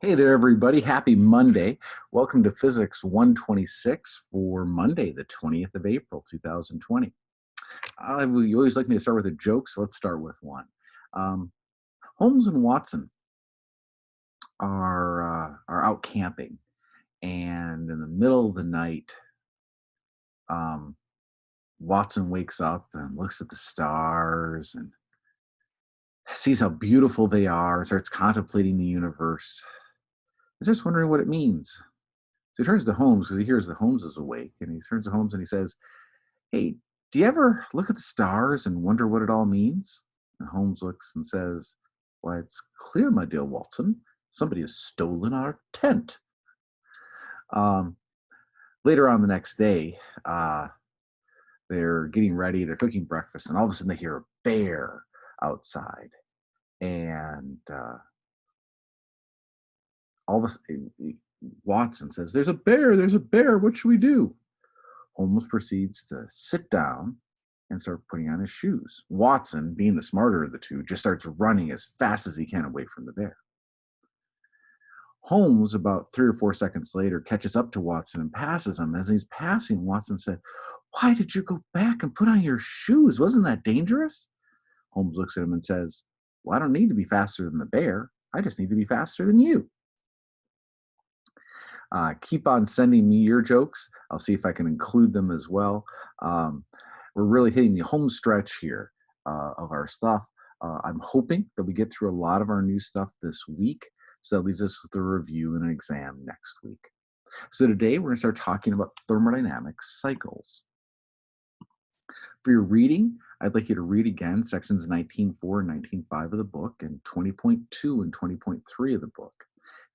Hey there, everybody. Happy Monday. Welcome to Physics 126 for Monday, the 20th of April, 2020. You always like me to start with a joke, so let's start with one. Um, Holmes and Watson are out camping, and in the middle of the night, um, Watson wakes up and looks at the stars and sees how beautiful they are, starts contemplating the universe. He's just wondering what it means. So he turns to Holmes because he hears that Holmes is awake, and he turns to Holmes and he says, "Hey, do you ever look at the stars and wonder what it all means?" And Holmes looks and says, "Why, it's clear, my dear Watson. Somebody has stolen our tent." Um, Later on the next day, they're getting ready, they're cooking breakfast, and all of a sudden they hear a bear outside. And all of a sudden, Watson says, there's a bear, what should we do?" Holmes proceeds to sit down and start putting on his shoes. Watson, being the smarter of the two, just starts running as fast as he can away from the bear. Holmes, about 3 or 4 seconds later, catches up to Watson and passes him. As he's passing, Watson said, "Why did you go back and put on your shoes? Wasn't that dangerous?" Holmes looks at him and says, "Well, I don't need to be faster than the bear. I just need to be faster than you." Keep on sending me your jokes. I'll see if I can include them as well. Um, we're really hitting the home stretch here of our stuff. I'm hoping that we get through a lot of our new stuff this week. So that leaves us with a review and an exam next week. So today we're going to start talking about thermodynamic cycles. For your reading, I'd like you to read again sections 19.4 and 19.5 of the book and 20.2 and 20.3 of the book.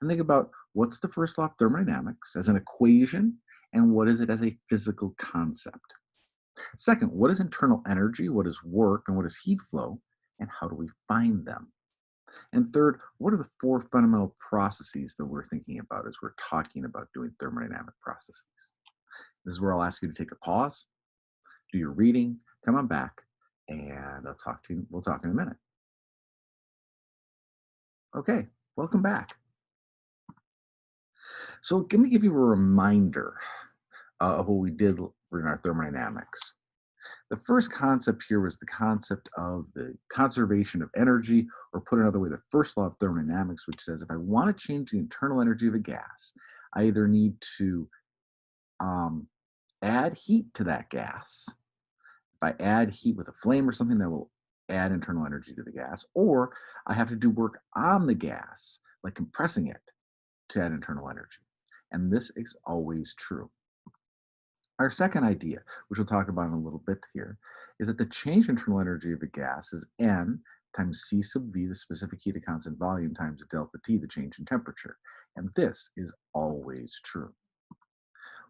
And think about what's the first law of thermodynamics as an equation and what is it as a physical concept. Second, what is internal energy, what is work, and what is heat flow, and how do we find them? And third, what are the four fundamental processes that we're thinking about as we're talking about doing thermodynamic processes? This is where I'll ask you to take a pause, do your reading, come on back, and we'll talk in a minute. Okay, welcome back. So let me give you a reminder of what we did in our thermodynamics. The first concept here was the concept of the conservation of energy, or put another way, the first law of thermodynamics, which says if I want to change the internal energy of a gas, I either need to add heat to that gas. If I add heat with a flame or something, that will add internal energy to the gas, or I have to do work on the gas, like compressing it, to add internal energy. And this is always true. Our second idea, which we'll talk about in a little bit here, is that the change in internal energy of a gas is N times C sub V, the specific heat at constant volume, times delta T, the change in temperature. And this is always true.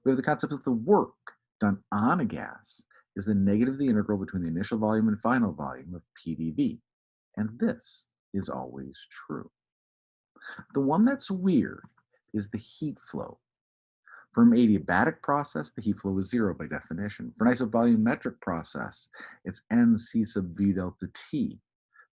We have the concept that the work done on a gas is the negative of the integral between the initial volume and final volume of PdV. And this is always true. The one that's weird is the heat flow. For an adiabatic process, the heat flow is zero by definition. For an isovolumetric process, it's Nc sub V delta T.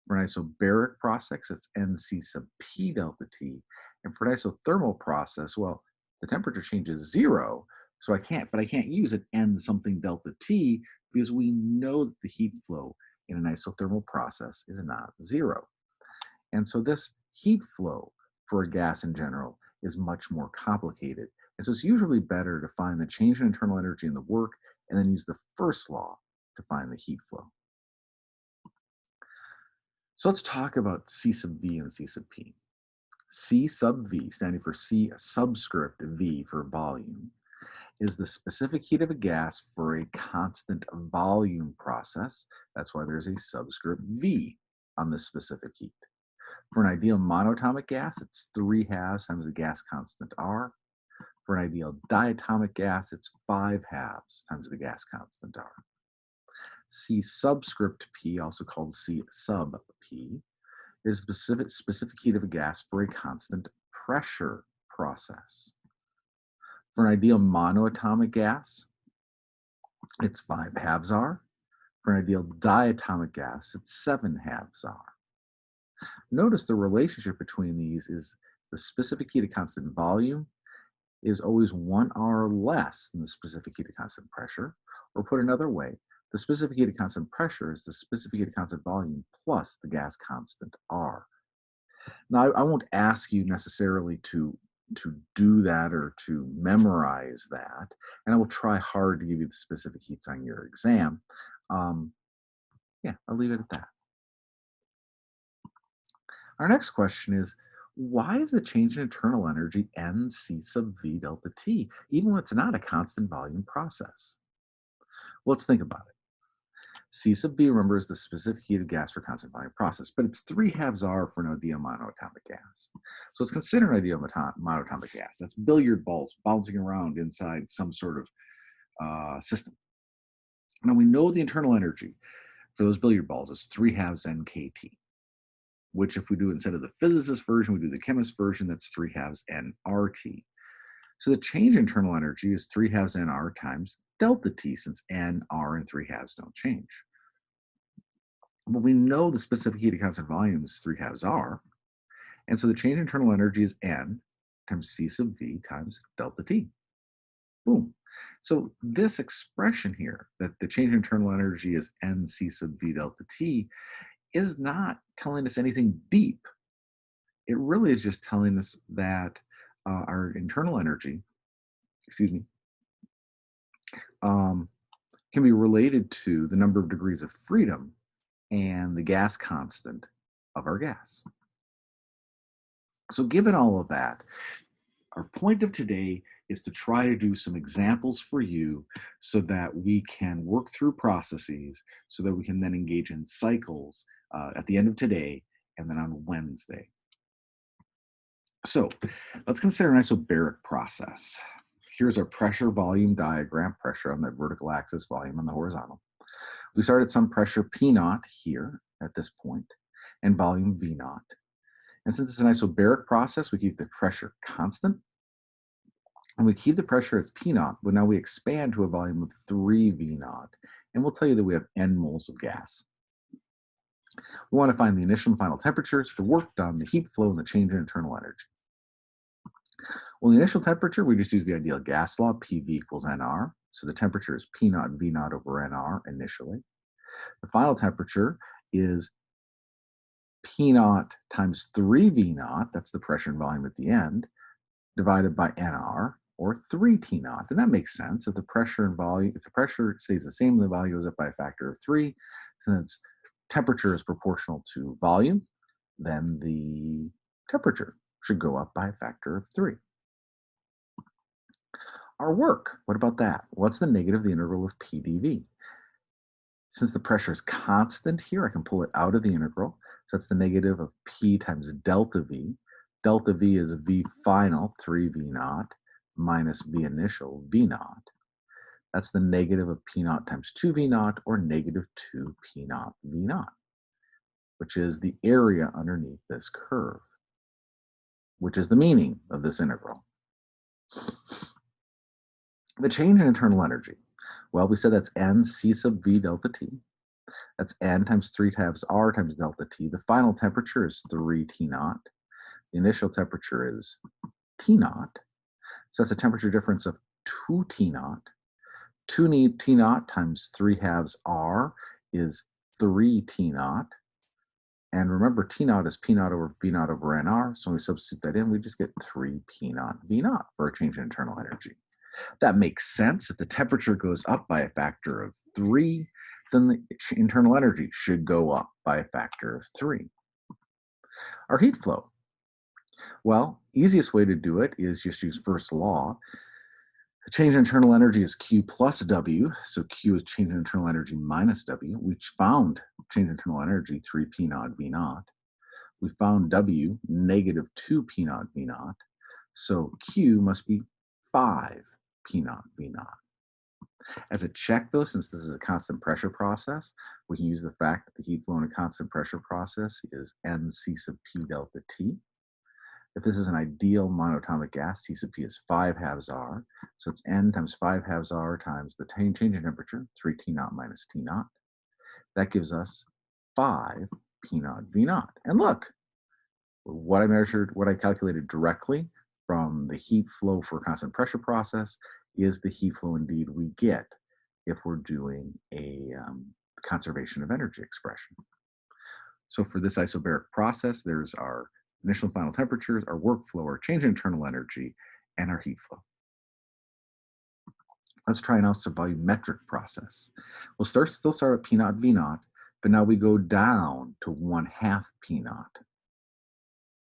For an isobaric process, it's Nc sub P delta T. And for an isothermal process, well, the temperature change is zero, so I can't use an N something delta T because we know that the heat flow in an isothermal process is not zero. And so this heat flow for a gas in general is much more complicated. And so it's usually better to find the change in internal energy in the work and then use the first law to find the heat flow. So let's talk about C sub V and C sub P. C sub V, standing for C subscript V for volume, is the specific heat of a gas for a constant volume process. That's why there's a subscript V on this specific heat. For an ideal monatomic gas, it's 3/2 times the gas constant R. For an ideal diatomic gas, it's 5/2 times the gas constant R. C subscript P, also called C sub P, is the specific heat of a gas for a constant pressure process. For an ideal monoatomic gas, it's 5/2 R. For an ideal diatomic gas, it's 7/2 R. Notice the relationship between these is The specific heated constant volume is always 1 R less than the specific heated constant pressure. Or put another way, the specific heated constant pressure is the specific heated constant volume plus the gas constant R. Now, I won't ask you necessarily to do that or to memorize that, and I will try hard to give you the specific heats on your exam. Um, yeah, I'll leave it at that. Our next question is, why is the change in internal energy N C sub V delta T, even when it's not a constant volume process? Well, let's think about it. C sub V, remember, is the specific heated gas for constant volume process, but it's 3/2 R for an ideal monatomic gas. So let's consider an ideal monatomic gas. That's billiard balls bouncing around inside some sort of system. Now we know the internal energy for those billiard balls is 3/2 NKT, which if we do instead of the physicist version, we do the chemist version, that's 3/2 nRT. So the change in internal energy is 3/2 nR times delta T, since N, R, and 3/2 don't change. But we know the specific heated constant volume is 3/2 R, and so the change in internal energy is N times C sub V times delta T. Boom. So this expression here, that the change in internal energy is N C sub V delta T, is not telling us anything deep. It really is just telling us that our internal energy, excuse me, um, can be related to the number of degrees of freedom and the gas constant of our gas. So given all of that, our point of today is to try to do some examples for you so that we can work through processes so that we can then engage in cycles at the end of today and then on Wednesday. So let's consider an isobaric process. Here's our pressure volume diagram, pressure on the vertical axis, volume on the horizontal. We start at some pressure P naught here at this point and volume V naught. And since it's an isobaric process, we keep the pressure constant. And we keep the pressure as P naught, but now we expand to a volume of 3 V naught. And we'll tell you that we have N moles of gas. We want to find the initial and final temperatures, the work done, the heat flow, and the change in internal energy. Well, the initial temperature, we just use the ideal gas law, PV equals NR. So the temperature is P naught V naught over NR initially. The final temperature is P naught times 3 V naught, that's the pressure and volume at the end, divided by NR, or 3 T naught. And that makes sense. If the pressure and volume, if the pressure stays the same, the value goes up by a factor of 3. Since temperature is proportional to volume, then the temperature should go up by a factor of 3. Our work, what about that? What's the negative of the integral of P dV? Since the pressure is constant here, I can pull it out of the integral. So it's the negative of P times delta V. Delta V is V final, 3 V naught, minus V initial, V naught. That's the negative of P naught times 2 V naught, or negative 2 P naught V naught, which is the area underneath this curve, which is the meaning of this integral. The change in internal energy. Well, we said that's N C sub V delta T. That's N times 3/2 R times delta T. The final temperature is 3 T naught. The initial temperature is T naught. So that's a temperature difference of 2 T naught. 2 T naught times 3/2 R is 3 T naught. And remember, T naught is P naught over V naught over NR. So when we substitute that in, we just get 3 P naught V naught for a change in internal energy. That makes sense. If the temperature goes up by a factor of 3, then the internal energy should go up by a factor of 3. Our heat flow. Well, easiest way to do it is just use first law. The change in internal energy is Q plus W. So Q is change in internal energy minus W. We found change in internal energy, 3 P naught V naught. We found W, negative 2 P naught V naught. So Q must be 5 P naught V naught. As a check, though, since this is a constant pressure process, we can use the fact that the heat flow in a constant pressure process is N C sub P delta T. If this is an ideal monatomic gas, T sub P is 5/2 R. So it's N times 5/2 R times the change in temperature, 3 T naught minus T naught. That gives us 5 P naught V naught. And look, What I calculated directly from the heat flow for a constant pressure process is the heat flow indeed we get if we're doing a conservation of energy expression. So for this isobaric process, there's our initial and final temperatures, our workflow, our change in internal energy, and our heat flow. Let's try an also volumetric process. We'll still start at P naught V naught, but now we go down to 1/2 P naught,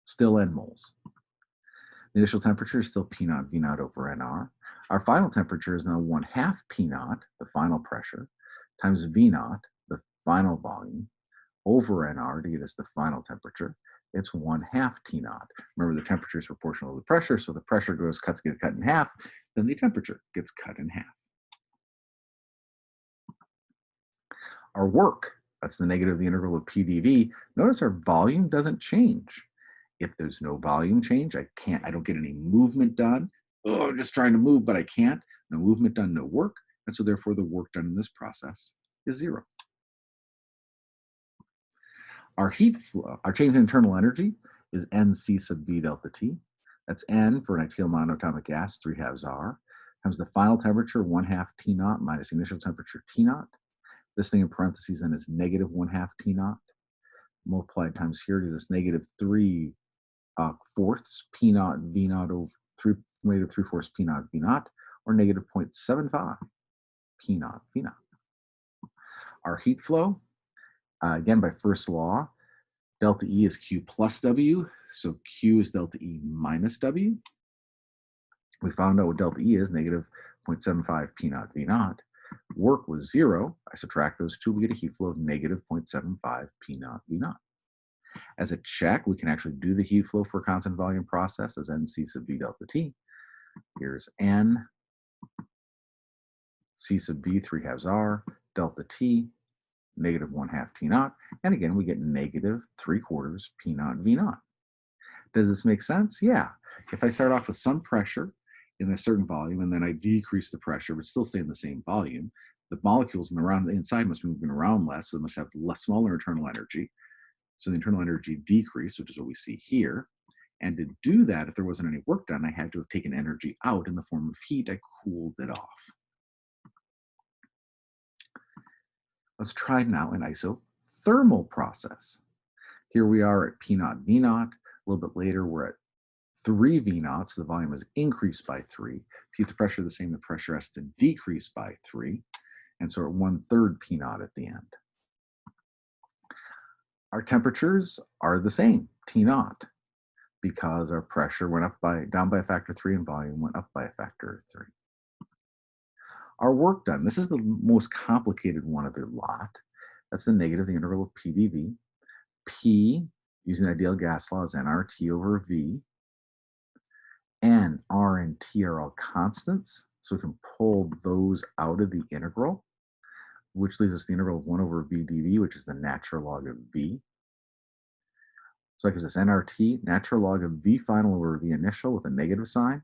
still N moles. The initial temperature is still P naught V naught over NR. Our final temperature is now 1/2 P naught, the final pressure, times V naught, the final volume, over NR to get us the final temperature. It's 1/2 T naught. Remember, the temperature is proportional to the pressure, so the pressure gets cut in half, then the temperature gets cut in half. Our work, that's the negative of the integral of PdV. Notice our volume doesn't change. If there's no volume change, I don't get any movement done. Oh, I'm just trying to move, but I can't. No movement done, no work. And so therefore the work done in this process is 0. Our heat flow, our change in internal energy is NC sub V delta T. That's N for an ideal monatomic gas, 3/2 R, times the final temperature, 1/2 T naught minus the initial temperature, T naught. This thing in parentheses then is negative 1/2 T naught. Multiplied times here gives us negative 3 fourths P naught V naught over negative 3/4 P naught V naught, or negative 0.75 P naught V naught. Our heat flow, again by first law, delta E is Q plus W, so Q is delta E minus W. We found out what delta E is, negative 0.75 P naught V naught. Work was 0. I subtract those two, we get a heat flow of negative 0.75 P naught V naught. As a check, we can actually do the heat flow for a constant volume process as NC sub V delta T. Here's N, C sub V 3/2 R, delta T, negative 1/2 T naught. And again, we get negative 3/4 P naught V naught. Does this make sense? Yeah. If I start off with some pressure in a certain volume and then I decrease the pressure, but still stay in the same volume, the molecules around the inside must be moving around less, so they must have smaller internal energy. So the internal energy decreased, which is what we see here. And to do that, if there wasn't any work done, I had to have taken energy out in the form of heat. I cooled it off. Let's try now an isothermal process. Here we are at P naught V naught. A little bit later, we're at 3 V naught, so the volume is increased by 3. To keep the pressure the same, the pressure has to decrease by 3. And so we're at 1/3 P naught at the end. Our temperatures are the same, T naught, because our pressure went down by a factor of 3 and volume went up by a factor of 3. Our work done, this is the most complicated one of the lot. That's the negative of the integral of PdV. P, using the ideal gas law, is nRT over V. N, R, and T are all constants, so we can pull those out of the integral, which leaves us the integral of 1 over V dV, which is the natural log of V. So that gives us nRT, natural log of V final over V initial with a negative sign.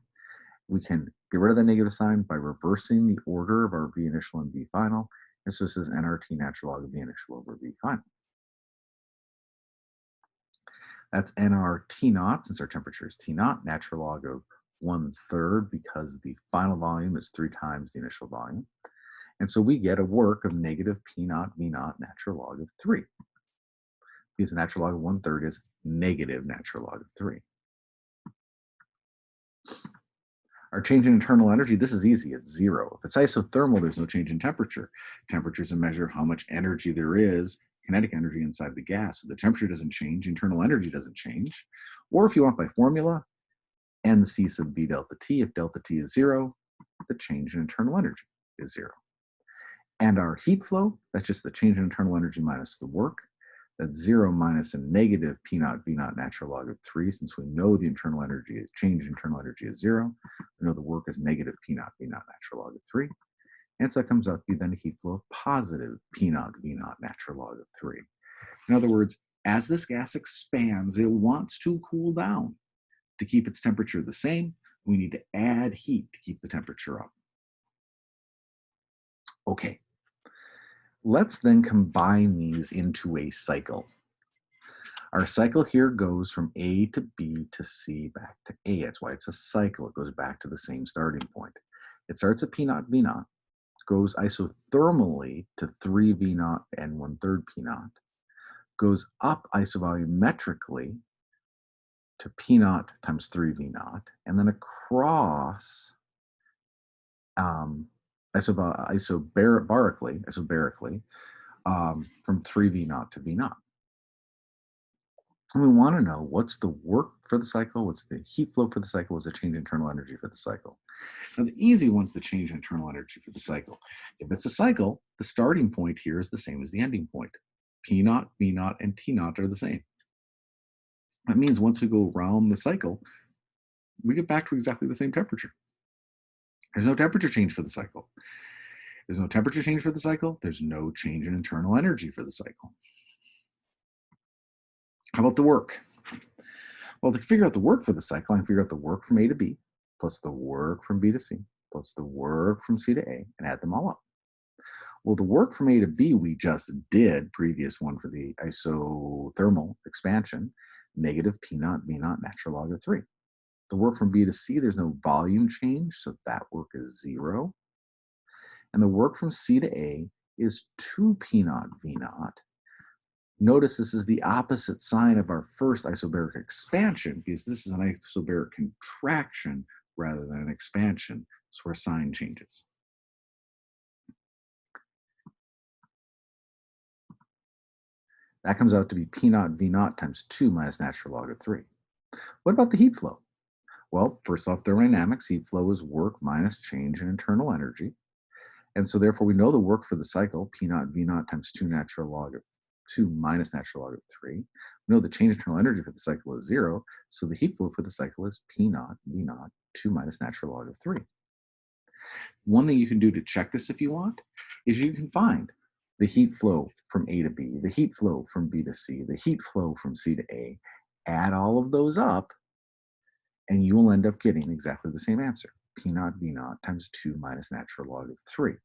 We can get rid of the negative sign by reversing the order of our V initial and V final. And so this is nRT natural log of V initial over V final. That's nRT naught, since our temperature is T naught, natural log of 1/3, because the final volume is 3 times the initial volume. And so we get a work of negative P naught V naught natural log of 3. Because the natural log of 1/3 is negative natural log of 3. Our change in internal energy, this is easy, it's 0. If it's isothermal, there's no change in temperature. Temperature is a measure of how much energy there is, kinetic energy inside the gas. So the temperature doesn't change, internal energy doesn't change. Or if you want by formula, NC sub V delta T, if delta T is 0, the change in internal energy is 0. And our heat flow, that's just the change in internal energy minus the work. That's 0 minus a negative P naught V naught natural log of 3, since we know the internal energy, change in internal energy is 0. We know the work is negative P naught V naught natural log of 3. And so that comes out to be then a heat flow of positive P naught V naught natural log of 3. In other words, as this gas expands, it wants to cool down. To keep its temperature the same, we need to add heat to keep the temperature up. Okay. Let's then combine these into a cycle. Our cycle here goes from A to B to C back to A. That's why it's a cycle. It goes back to the same starting point. It starts at P naught V naught, goes isothermally to 3 V naught and 1/3 P naught, goes up isovolumetrically to P naught times 3 V naught, and then across um, isobarically from 3 V naught to V naught. And we want to know what's the work for the cycle, what's the heat flow for the cycle, what's the change in internal energy for the cycle. Now, the easy one's the change in internal energy for the cycle. If it's a cycle, the starting point here is the same as the ending point. P naught, V naught, and T naught are the same. That means once we go around the cycle, we get back to exactly the same temperature. There's no temperature change for the cycle. There's no temperature change for the cycle. There's no change in internal energy for the cycle. How about the work? Well, to figure out the work for the cycle, I can figure out the work from A to B, plus the work from B to C, plus the work from C to A, and add them all up. Well, the work from A to B we just did, previous one for the isothermal expansion, negative P naught V naught natural log of 3. The work from B to C, there's no volume change, so that work is 0. And the work from C to A is 2 P naught V naught. Notice this is the opposite sign of our first isobaric expansion, because this is an isobaric contraction rather than an expansion. So our sign changes. That comes out to be P naught V naught times 2 minus natural log of 3. What about the heat flow? Well, first off, thermodynamics, heat flow is work minus change in internal energy. And so therefore we know the work for the cycle, P naught V naught times 2 natural log of 2 minus natural log of 3. We know the change in internal energy for the cycle is 0. So the heat flow for the cycle is P naught V naught 2 minus natural log of 3. One thing you can do to check this if you want is you can find the heat flow from A to B, the heat flow from B to C, the heat flow from C to A, add all of those up, and you will end up getting exactly the same answer, P naught V naught times 2 minus natural log of 3.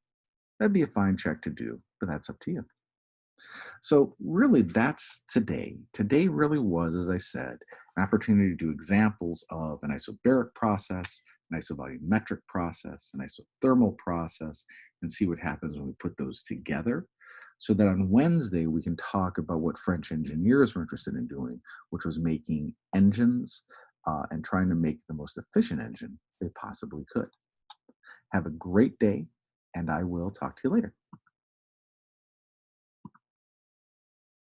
That'd be a fine check to do, but that's up to you. So really that's today. Today really was, as I said, an opportunity to do examples of an isobaric process, an isovolumetric process, an isothermal process, and see what happens when we put those together. So that on Wednesday, we can talk about what French engineers were interested in doing, which was making engines and trying to make the most efficient engine they possibly could. Have a great day, and I will talk to you later.